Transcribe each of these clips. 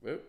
Whoop.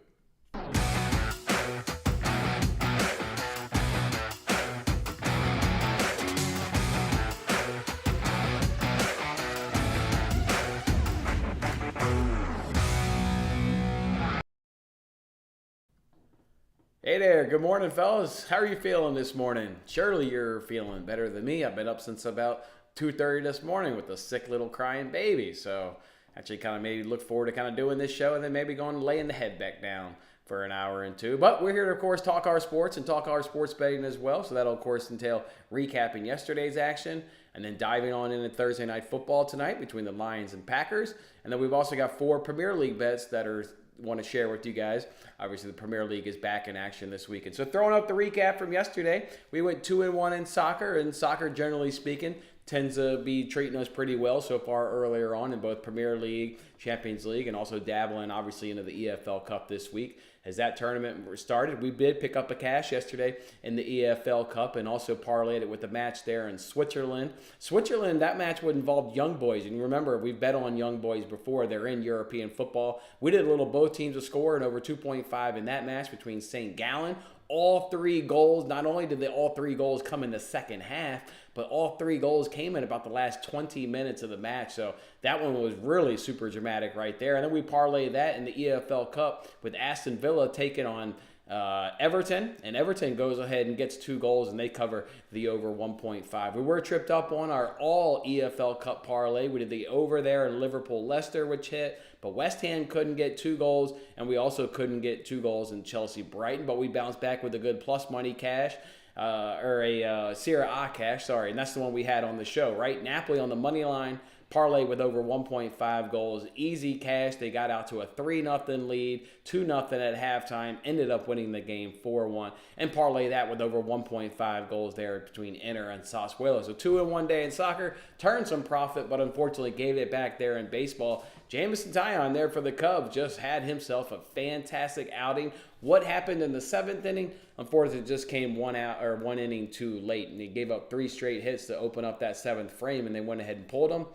Hey there, good morning, fellas. How are you feeling this morning? Surely you're feeling better than me. I've been up since about 2:30 this morning with a sick little crying baby. So actually kind of maybe look forward to kind of doing this show and then maybe going and laying the head back down for an hour and two. But we're here to, of course, talk our sports and talk our sports betting as well. So that'll, of course, entail recapping yesterday's action and then diving on into Thursday night football tonight between the Lions and Packers. And then we've also got 4 Premier League bets that are want to share with you guys. Obviously, the Premier League is back in action this weekend. So throwing up the recap from yesterday, we went 2-1 in soccer, and soccer, generally speaking, tends to be treating us pretty well so far earlier on in both Premier League, Champions League, and also dabbling, obviously, into the EFL Cup this week. As that tournament started, we did pick up a cash yesterday in the EFL Cup and also parlayed it with the match there in Switzerland. Switzerland, that match would involve young boys. And remember, we've bet on young boys before. They're in European football. We did a little both teams to score and over 2.5 in that match between St. Gallen. All 3 goals, not only did all 3 goals come in the second half, but all 3 goals came in about the last 20 minutes of the match. So that one was really super dramatic right there. And then we parlayed that in the EFL Cup with Aston Villa taking on Everton, and Everton goes ahead and gets 2 goals, and they cover the over 1.5. We were tripped up on our all EFL Cup parlay. We did the over there in Liverpool-Leicester, which hit, but West Ham couldn't get 2 goals, and we also couldn't get 2 goals in Chelsea-Brighton, but we bounced back with a good plus money cash. Serie A cash, sorry, and that's the one we had on the show, right? Napoli on the money line, parlay with over 1.5 goals, easy cash. They got out to a 3-0 lead, 2-0 at halftime, ended up winning the game 4-1, and parlay that with over 1.5 goals there between Inter and Sassuolo. So 2-in-1 day in soccer, turned some profit, but unfortunately gave it back there in baseball. Jamison Tyone there for the Cubs just had himself a fantastic outing. What happened in the 7th inning? Unfortunately, it just came one inning too late, and he gave up 3 straight hits to open up that 7th frame, and they went ahead and pulled him.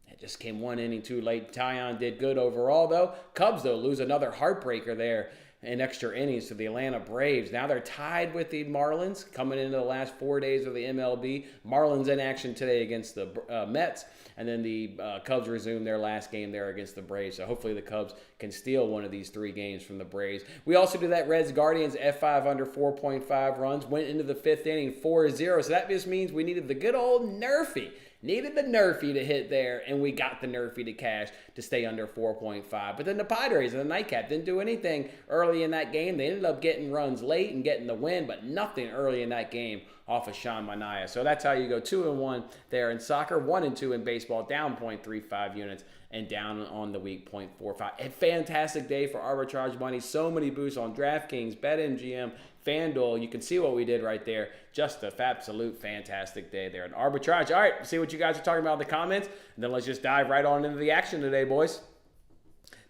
It just came 1 inning too late. Tyone did good overall, though. Cubs, though, lose another heartbreaker there in extra innings to the Atlanta Braves. Now they're tied with the Marlins coming into the last 4 days of the MLB. Marlins in action today against the Mets, and then the Cubs resume their last game there against the Braves. So hopefully the Cubs can steal one of these 3 games from the Braves. We also did that Reds Guardians F5 under 4.5 runs. Went into the 5th inning 4-0. So that just means we needed the good old Nerfy. Needed the Nerfy to hit there, and we got the Nerfy to cash to stay under 4.5. But then the Padres and the Nightcap didn't do anything early in that game. They ended up getting runs late and getting the win, but nothing early in that game off of Sean Manaea. So that's how you go 2-1 there in soccer, 1-2 in baseball, down 0.35 units, and down on the week 0.45. A fantastic day for arbitrage money. So many boosts on DraftKings, BetMGM, FanDuel. You can see what we did right there. Just an absolute fantastic day there in arbitrage. All right, see what you guys are talking about in the comments, and then let's just dive right on into the action today, boys.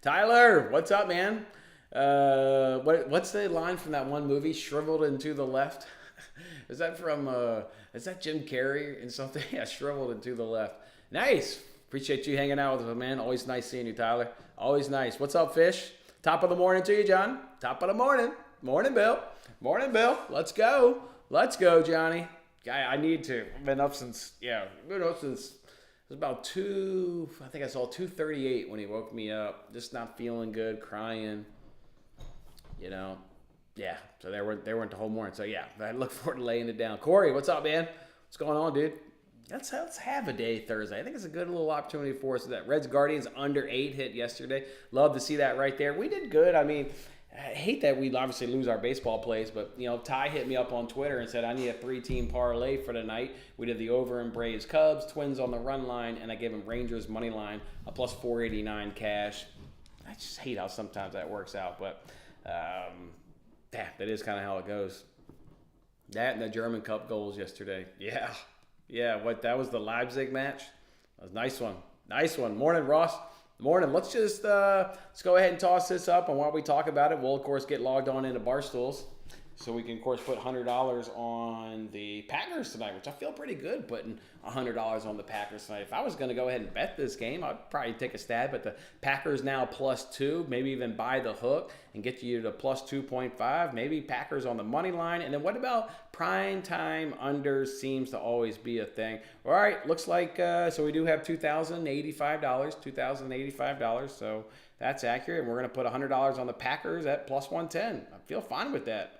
Tyler, what's up, man? What's the line from that one movie, Shriveled and to the Left? Is that from, is that Jim Carrey and something? Yeah, Shriveled and to the Left. Nice. Appreciate you hanging out with us, man. Always nice seeing you, Tyler. Always nice. What's up, Fish? Top of the morning to you, John. Top of the morning. Morning, Bill. Morning, Bill. Let's go. Let's go, Johnny. I need to. I've been up since, it was about 2, I think I saw 2:38 when he woke me up. Just not feeling good, crying, Yeah, so they weren't the whole morning. So, yeah, I look forward to laying it down. Corey, what's up, man? What's going on, dude? Let's have a day Thursday. I think it's a good little opportunity for us. That Reds Guardians under 8 hit yesterday. Love to see that right there. We did good. I mean, I hate that we obviously lose our baseball plays, but, Ty hit me up on Twitter and said, I need a 3-team parlay for tonight. We did the over in Braves Cubs, Twins on the run line, and I gave him Rangers money line, a plus 489 cash. I just hate how sometimes that works out, but that is kind of how it goes. That and the German Cup goals yesterday. Yeah. Yeah, that was the Leipzig match? That was a nice one. Nice one. Morning, Ross. Morning. Let's go ahead and toss this up, and while we talk about it, we'll, of course, get logged on into Barstools. So we can, of course, put $100 on the Packers tonight, which I feel pretty good putting $100 on the Packers tonight. If I was going to go ahead and bet this game, I'd probably take a stab at the Packers now +2, maybe even buy the hook and get you to +2.5, maybe Packers on the money line. And then what about prime time unders? Seems to always be a thing. All right, looks like, so we do have $2,085, so that's accurate. And we're going to put $100 on the Packers at +110. I feel fine with that.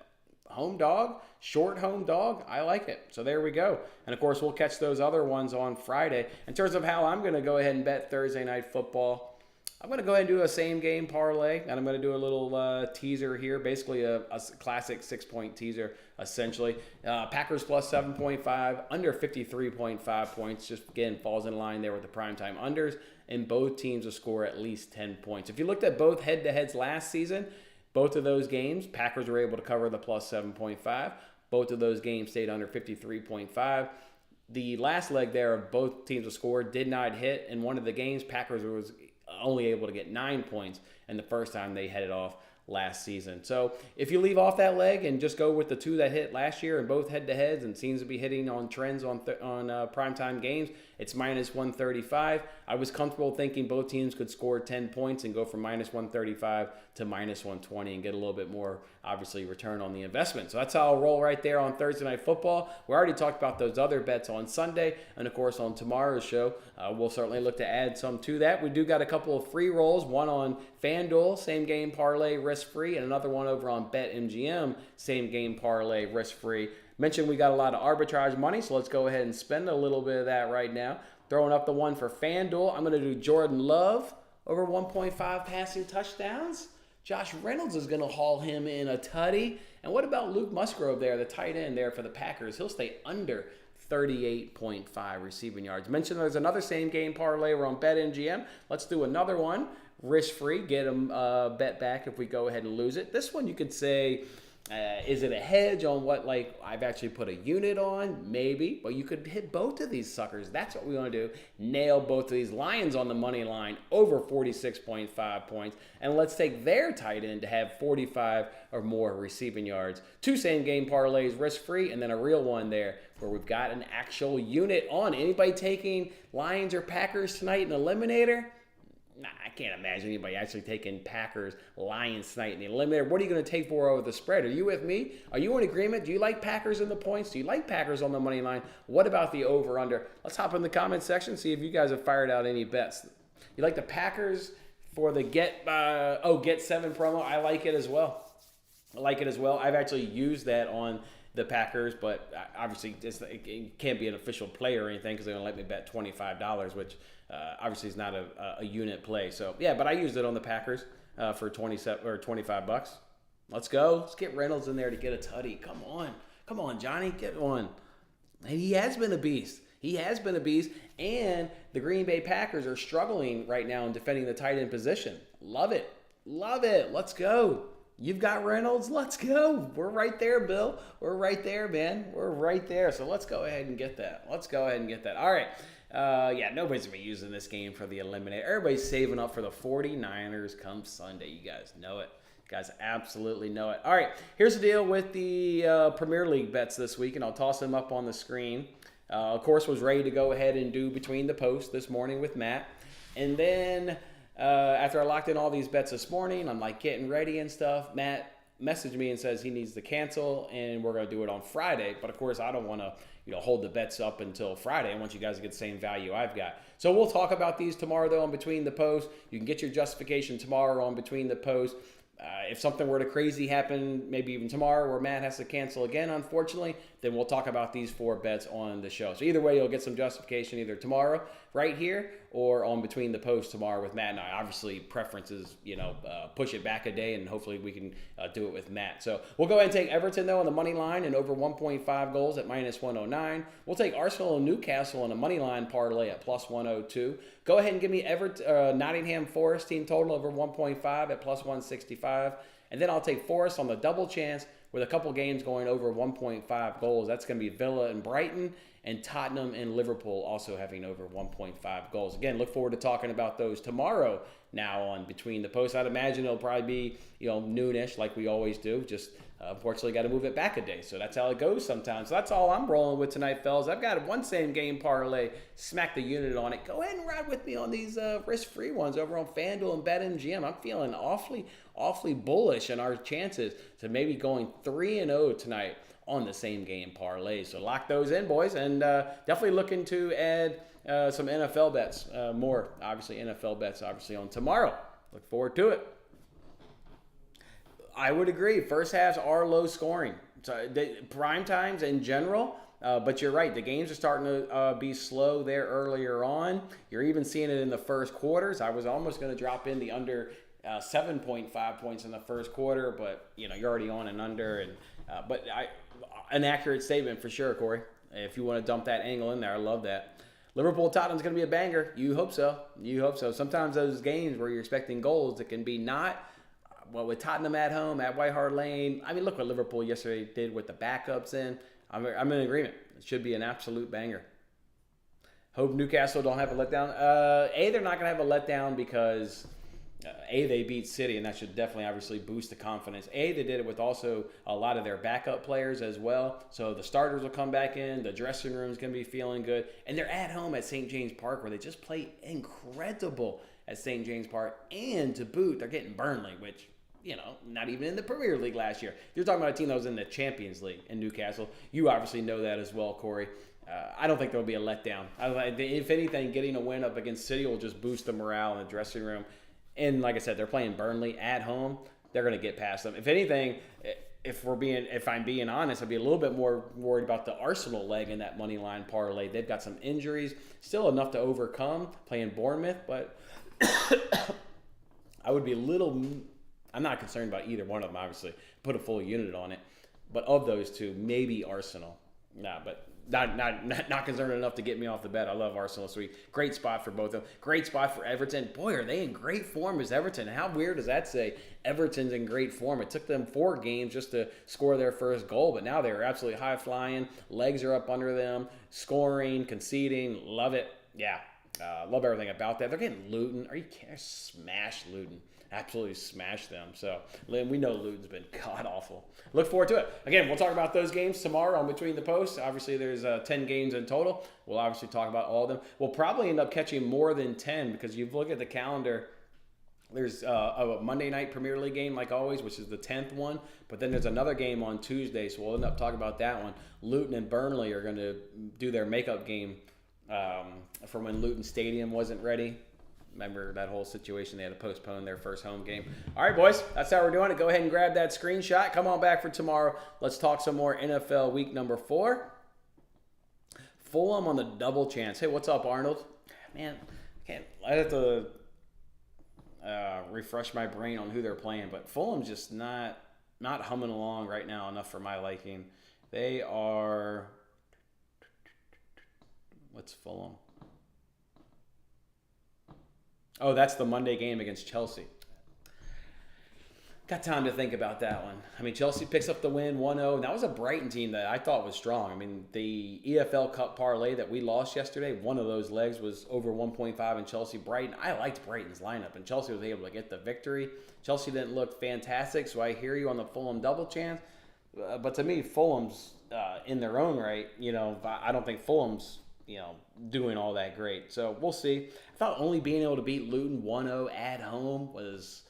Home dog, short home dog, I like it. So there we go. And of course, we'll catch those other ones on Friday. In terms of how I'm going to go ahead and bet Thursday night football, I'm going to go ahead and do a same game parlay, and I'm going to do a little teaser here, basically a classic 6-point teaser, essentially. Packers +7.5, under 53.5 points, just again falls in line there with the primetime unders, and both teams will score at least 10 points. If you looked at both head-to-heads last season, both of those games, Packers were able to cover the +7.5. Both of those games stayed under 53.5. The last leg there of both teams to score did not hit. In one of the games, Packers was only able to get 9 points, and the first time they headed off last season. So if you leave off that leg and just go with the two that hit last year and both head-to-heads and seems to be hitting on trends on primetime games, it's -135. I was comfortable thinking both teams could score 10 points and go from -135 to -120 and get a little bit more, obviously, return on the investment. So that's how I'll roll right there on Thursday Night Football. We already talked about those other bets on Sunday, and of course on tomorrow's show, we'll certainly look to add some to that. We do got a couple of free rolls, one on FanDuel, same game parlay, risk-free, and another one over on BetMGM, same game parlay, risk-free. Mentioned we got a lot of arbitrage money, so let's go ahead and spend a little bit of that right now. Throwing up the one for FanDuel. I'm going to do Jordan Love over 1.5 passing touchdowns. Josh Reynolds is going to haul him in a tutty. And what about Luke Musgrove there, the tight end there for the Packers? He'll stay under 38.5 receiving yards. Mentioned there's another same game parlay over on BetMGM. Let's do another one. Risk-free. Get them bet back if we go ahead and lose it. This one you could say, is it a hedge on what, like, I've actually put a unit on? Maybe. But you could hit both of these suckers. That's what we want to do. Nail both of these. Lions on the money line over 46.5 points. And let's take their tight end to have 45 or more receiving yards. Two same game parlays, risk-free, and then a real one there where we've got an actual unit on. Anybody taking Lions or Packers tonight in the Eliminator? Nah, I can't imagine anybody actually taking Packers, Lions tonight in the Eliminator. What are you going to take for over the spread? Are you with me? Are you in agreement? Do you like Packers in the points? Do you like Packers on the money line? What about the over-under? Let's hop in the comment section, see if you guys have fired out any bets. You like the Packers for the Get 7 promo? I like it as well. I've actually used that on the Packers, but obviously it can't be an official play or anything because they're going to let me bet $25, which obviously is not a unit play. So, yeah, but I used it on the Packers for $25. Let's go. Let's get Reynolds in there to get a tutty. Come on, Johnny, get one. And he has been a beast. And the Green Bay Packers are struggling right now in defending the tight end position. Love it. Let's go. You've got Reynolds. Let's go. We're right there, Bill. We're right there, man. We're right there. So let's go ahead and get that. All right. Nobody's going to be using this game for the Eliminator. Everybody's saving up for the 49ers come Sunday. You guys know it. You guys absolutely know it. All right. Here's the deal with the Premier League bets this week, and I'll toss them up on the screen. Of course, was ready to go ahead and do Between the Posts this morning with Matt. And then after I locked in all these bets this morning, I'm like getting ready and stuff. Matt messaged me and says he needs to cancel, and we're going to do it on Friday. But of course, I don't want to hold the bets up until Friday. I want you guys to get the same value I've got. So we'll talk about these tomorrow, though, on Between the Posts. You can get your justification tomorrow on Between the Posts. If something were to crazy happen, maybe even tomorrow, where Matt has to cancel again, unfortunately, then we'll talk about these 4 bets on the show. So either way, you'll get some justification either tomorrow right here or on Between the Posts tomorrow with Matt and I. Obviously, preferences, push it back a day, and hopefully we can do it with Matt. So we'll go ahead and take Everton, though, on the money line and over 1.5 goals at -109. We'll take Arsenal and Newcastle on a money line parlay at +102. Go ahead and give me Nottingham Forest team total over 1.5 at +165. And then I'll take Forest on the double chance with a couple games going over 1.5 goals. That's going to be Villa and Brighton, and Tottenham and Liverpool also having over 1.5 goals. Again, look forward to talking about those tomorrow now on Between the Posts. I'd imagine it'll probably be, noonish like we always do. Just unfortunately got to move it back a day. So that's how it goes sometimes. So that's all I'm rolling with tonight, fellas. I've got one same game parlay. Smack the unit on it. Go ahead and ride with me on these risk-free ones over on FanDuel and BetMGM. I'm feeling awfully bullish in our chances to maybe going 3-0 tonight on the same game parlay. So lock those in, boys, and definitely looking to add some NFL bets, more obviously NFL bets obviously on tomorrow. Look forward to it. I would agree. First halves are low scoring. So prime times in general, but you're right. The games are starting to be slow there earlier on. You're even seeing it in the first quarters. I was almost going to drop in the under 7.5 points in the first quarter, but you're already on and under. And an accurate statement for sure, Corey. If you want to dump that angle in there, I love that. Liverpool-Tottenham's going to be a banger. You hope so. Sometimes those games where you're expecting goals, it can be not. Well, with Tottenham at home, at White Hart Lane, I mean, look what Liverpool yesterday did with the backups in. I'm in agreement. It should be an absolute banger. Hope Newcastle don't have a letdown. They're not going to have a letdown because, they beat City, and that should definitely obviously boost the confidence. They did it with also a lot of their backup players as well. So the starters will come back in. The dressing room's going to be feeling good. And they're at home at St. James Park, where they just play incredible at St. James Park. And to boot, they're getting Burnley, which... not even in the Premier League last year. You're talking about a team that was in the Champions League in Newcastle. You obviously know that as well, Corey. I don't think there'll be a letdown. If anything, getting a win up against City will just boost the morale in the dressing room. And like I said, they're playing Burnley at home. They're going to get past them. If anything, if I'm being honest, I'd be a little bit more worried about the Arsenal leg in that money line parlay. They've got some injuries, still enough to overcome playing Bournemouth, but I would be a little... I'm not concerned about either one of them, obviously. Put a full unit on it. But of those two, maybe Arsenal. But not concerned enough to get me off the bet. I love Arsenal this week. Great spot for both of them. Great spot for Everton. Boy, are they in great form as Everton. How weird does that say? Everton's in great form. It took them 4 games just to score their first goal, but now they're absolutely high-flying. Legs are up under them. Scoring, conceding. Love it. Yeah. Love everything about that. They're getting Luton. Are you kidding? Smash Luton. Absolutely smash them. So, Lynn, we know Luton's been god-awful. Look forward to it. Again, we'll talk about those games tomorrow on Between the Posts. Obviously, there's 10 games in total. We'll obviously talk about all of them. We'll probably end up catching more than 10 because you look at the calendar. There's a Monday night Premier League game, like always, which is the 10th one. But then there's another game on Tuesday, so we'll end up talking about that one. Luton and Burnley are going to do their makeup game from when Luton Stadium wasn't ready. Remember that whole situation? They had to postpone their first home game. All right, boys, that's how we're doing it. Go ahead and grab that screenshot. Come on back for tomorrow. Let's talk some more NFL week number 4. Fulham on the double chance. Hey, what's up, Arnold? Man, I have to refresh my brain on who they're playing, but Fulham's just not humming along right now enough for my liking. They are... What's Fulham? Oh, that's the Monday game against Chelsea. Got time to think about that one. I mean, Chelsea picks up the win 1-0. And that was a Brighton team that I thought was strong. I mean, the EFL Cup parlay that we lost yesterday, one of those legs was over 1.5 in Chelsea-Brighton. I liked Brighton's lineup, and Chelsea was able to get the victory. Chelsea didn't look fantastic, so I hear you on the Fulham double chance. But to me, Fulham's in their own right. I don't think Fulham's doing all that great. So we'll see. I thought only being able to beat Luton 1-0 at home was,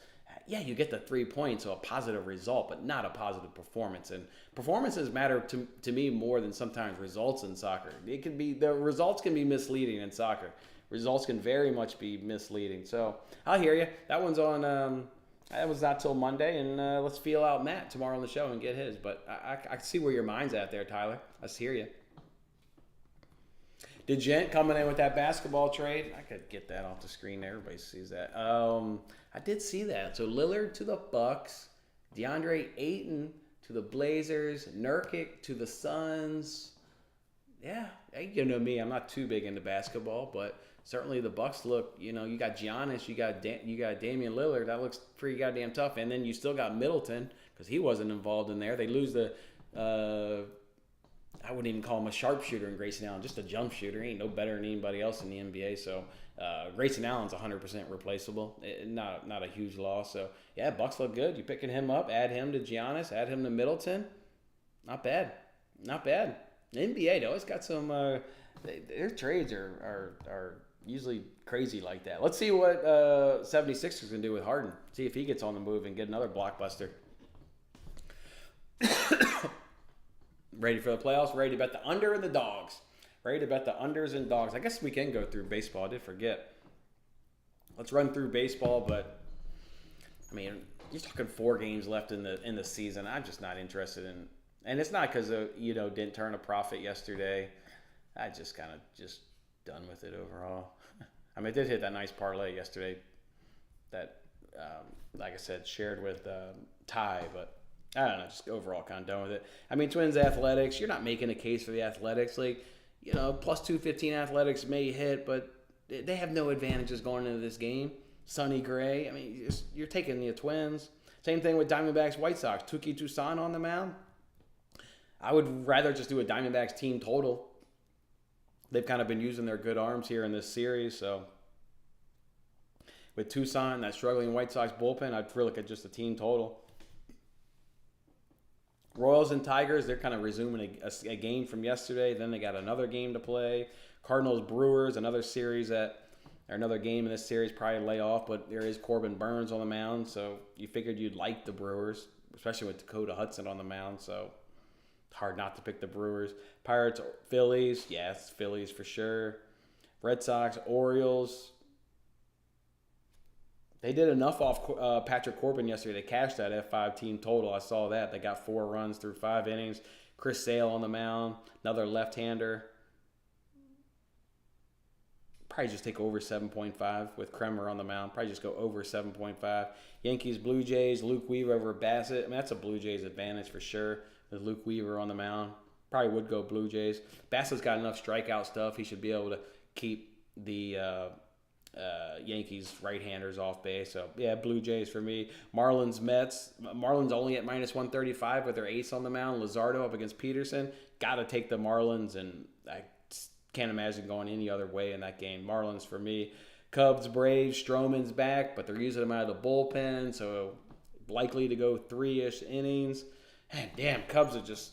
you get the 3 points, so a positive result, but not a positive performance. And performances matter to me more than sometimes results in soccer. The results can be misleading in soccer. Results can very much be misleading. So I'll hear you. That one's on, that was not till Monday, and let's feel out Matt tomorrow on the show and get his. But I see where your mind's at there, Tyler. Let's hear you. Did Gent coming in with that basketball trade? I could get that off the screen. Everybody sees that. I did see that. So Lillard to the Bucks, DeAndre Ayton to the Blazers, Nurkic to the Suns. Yeah, you know me. I'm not too big into basketball, but certainly the Bucks look. You got Giannis, you got Damian Lillard. That looks pretty goddamn tough. And then you still got Middleton because he wasn't involved in there. They lose the I wouldn't even call him a sharpshooter in Grayson Allen, just a jump shooter. He ain't no better than anybody else in the NBA. So Grayson Allen's 100% replaceable. Not a huge loss. So yeah, Bucks look good. You picking him up, add him to Giannis, add him to Middleton. Not bad. Not bad. The NBA, they always got some, their trades are usually crazy like that. Let's see what 76ers can do with Harden. See if he gets on the move and get another blockbuster. Ready for the playoffs? Ready to bet the under and the dogs? Ready to bet the unders and dogs? I guess we can go through baseball. I did forget. Let's run through baseball, but I mean, you're talking 4 games left in the season. I'm just not interested in, and it's not because didn't turn a profit yesterday. I just kind of just done with it overall. I mean, I did hit that nice parlay yesterday that, like I said, shared with Ty, but I don't know, just overall kind of done with it. I mean, Twins Athletics, you're not making a case for the Athletics. Like, plus 215 Athletics may hit, but they have no advantages going into this game. Sonny Gray, I mean, you're taking the Twins. Same thing with Diamondbacks White Sox. Tuki Toussaint on the mound. I would rather just do a Diamondbacks team total. They've kind of been using their good arms here in this series, so with Toussaint, that struggling White Sox bullpen, I'd look at just a team total. Royals and Tigers, they're kind of resuming a game from yesterday. Then they got another game to play. Cardinals Brewers, another game in this series, probably lay off, but there is Corbin Burns on the mound, so you figured you'd like the Brewers, especially with Dakota Hudson on the mound, so it's hard not to pick the Brewers. Pirates, Phillies, yes, Phillies for sure. Red Sox, Orioles. They did enough off Patrick Corbin yesterday. They cashed that F5 team total. I saw that. They got 4 runs through 5 innings. Chris Sale on the mound, another left-hander. Probably just take over 7.5 with Kremer on the mound. Probably just go over 7.5. Yankees, Blue Jays, Luke Weaver over Bassett. I mean, that's a Blue Jays advantage for sure with Luke Weaver on the mound. Probably would go Blue Jays. Bassett's got enough strikeout stuff. He should be able to keep the Yankees right-handers off base. So, yeah, Blue Jays for me. Marlins, Mets. Marlins only at minus 135 with their ace on the mound. Luzardo up against Peterson. Got to take the Marlins, and I can't imagine going any other way in that game. Marlins for me. Cubs, Braves. Stroman's back, but they're using him out of the bullpen, so likely to go 3-ish innings. And damn, Cubs are just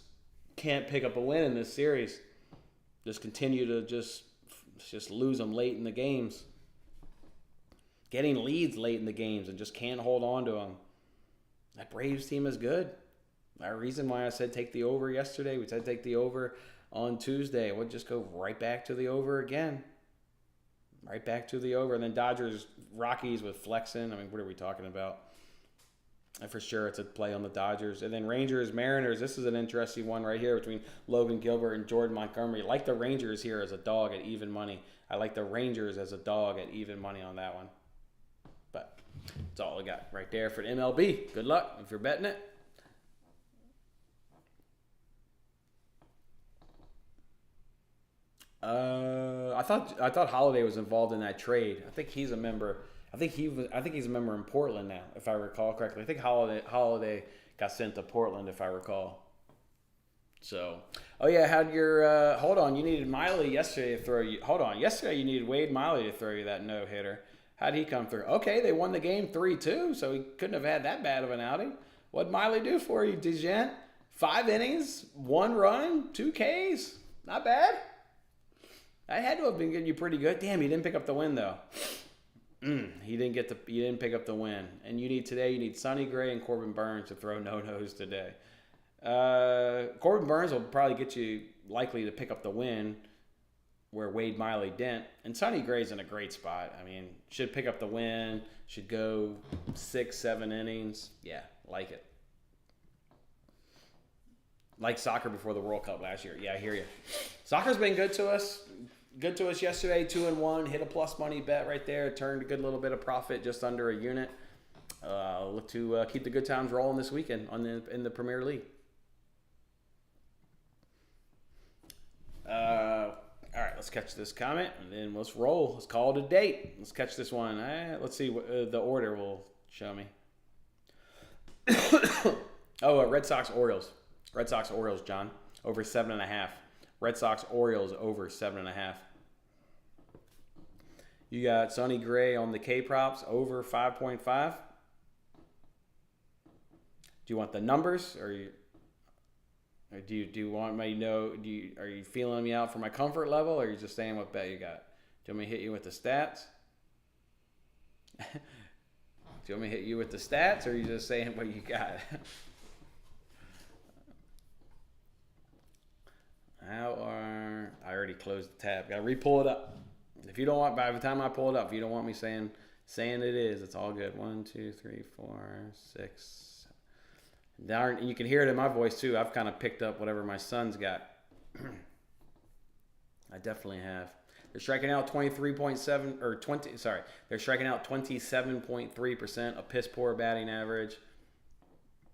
can't pick up a win in this series. Just continue to just lose them late in the games. Getting leads late in the games and just can't hold on to them. That Braves team is good. The reason why I said take the over yesterday, we said take the over on Tuesday. We'll just go right back to the over again. Right back to the over. And then Dodgers, Rockies with Flexen. I mean, what are we talking about? And for sure, it's a play on the Dodgers. And then Rangers, Mariners. This is an interesting one right here between Logan Gilbert and Jordan Montgomery. I like the Rangers here as a dog at even money. I like the Rangers as a dog at even money on that one. But that's all I got right there for the MLB. Good luck if you're betting it. I thought Holiday was involved in that trade. I think he's a member. I think he's a member in Portland now, if I recall correctly. I think Holiday got sent to Portland, if I recall. So, oh yeah, had your hold on. You needed Miley yesterday to throw you. Hold on, yesterday you needed Wade Miley to throw you that no hitter. How'd he come through? Okay, they won the game 3-2, so he couldn't have had that bad of an outing. What'd Miley do for you, DeGent? 5 innings, 1 run, 2 Ks. Not bad. That had to have been getting you pretty good. Damn, he didn't pick up the win though. He didn't pick up the win. And you need Sonny Gray and Corbin Burns to throw no-nos today. Corbin Burns will probably get you likely to pick up the win where Wade Miley didn't. And Sonny Gray's in a great spot. I mean, should pick up the win, should go 6-7 innings. Yeah, like it. Like soccer before the World Cup last year. Yeah, I hear you. Soccer's been good to us. Good to us yesterday, 2-1. Hit a plus money bet right there. Turned a good little bit of profit, just under a unit. Look to keep the good times rolling this weekend in the Premier League. All right, let's catch this comment, and then let's roll. Let's call it a date. Let's catch this one. Let's see what the order will show me. Red Sox, Orioles. Red Sox, Orioles, John. over 7.5. Red Sox, Orioles, over 7.5. You got Sonny Gray on the K props, over 5.5. Do you want the numbers, or do you want me to know? Are you feeling me out for my comfort level, or are you just saying what bet you got? Do you want me to hit you with the stats? Do you want me to hit you with the stats, or are you just saying what you got? I already closed the tab. Got to re-pull it up. If you don't want, by the time I pull it up, if you don't want me saying it is, it's all good. 1, 2, 3, 4, 6. Darn, you can hear it in my voice too. I've kind of picked up whatever my son's got. I definitely have. They're striking out 23.7 or 20. Sorry, they're striking out 27.3%, a piss poor batting average.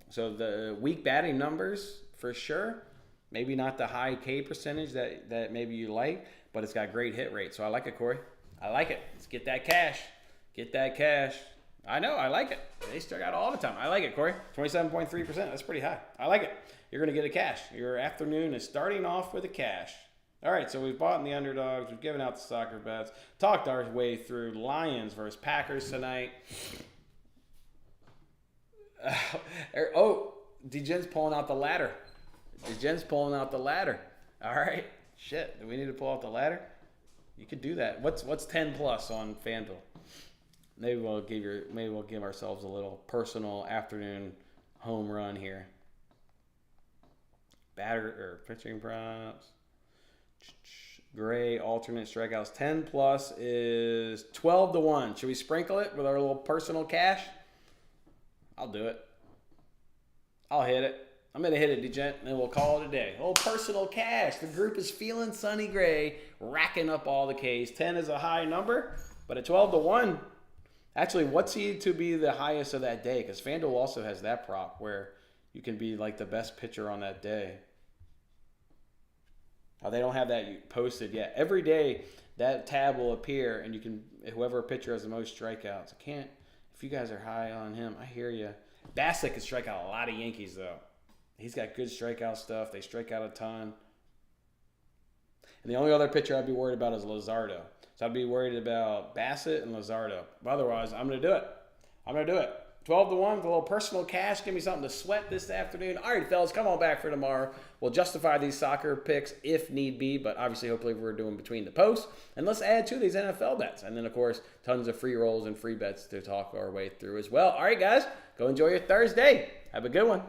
So the weak batting numbers for sure. Maybe not the high K percentage that maybe you like, but it's got great hit rate. So I like it, Corey. I like it. Let's get that cash. Get that cash. I know. I like it. They strike out all the time. I like it, Corey. 27.3%. That's pretty high. I like it. You're going to get a cash. Your afternoon is starting off with a cash. All right, so we've bought in the underdogs. We've given out the soccer bets. Talked our way through Lions versus Packers tonight. DeGen's pulling out the ladder. DeGen's pulling out the ladder. All right. Shit. Do we need to pull out the ladder? You could do that. What's 10 plus on FanDuel? Maybe we'll give ourselves a little personal afternoon home run here. Batter or pitching props. Gray alternate strikeouts. 10 plus is 12-1. Should we sprinkle it with our little personal cash? I'll do it. I'll hit it. I'm going to hit it, DeGent, and then we'll call it a day. Oh, personal cash. The group is feeling Sonny Gray, racking up all the Ks. 10 is a high number, but at 12-1, actually, what's he to be the highest of that day? Because FanDuel also has that prop where you can be like the best pitcher on that day. Oh, they don't have that posted yet. Every day, that tab will appear, and you can, whoever pitcher has the most strikeouts. I can't, if you guys are high on him, I hear you. Bassett can strike out a lot of Yankees, though. He's got good strikeout stuff. They strike out a ton. And the only other pitcher I'd be worried about is Luzardo. So I'd be worried about Bassett and Luzardo. But otherwise, I'm going to do it. 12-1 with a little personal cash. Give me something to sweat this afternoon. All right, fellas, come on back for tomorrow. We'll justify these soccer picks if need be, but obviously, hopefully, we're doing between the posts. And let's add to these NFL bets. And then, of course, tons of free rolls and free bets to talk our way through as well. All right, guys, go enjoy your Thursday. Have a good one.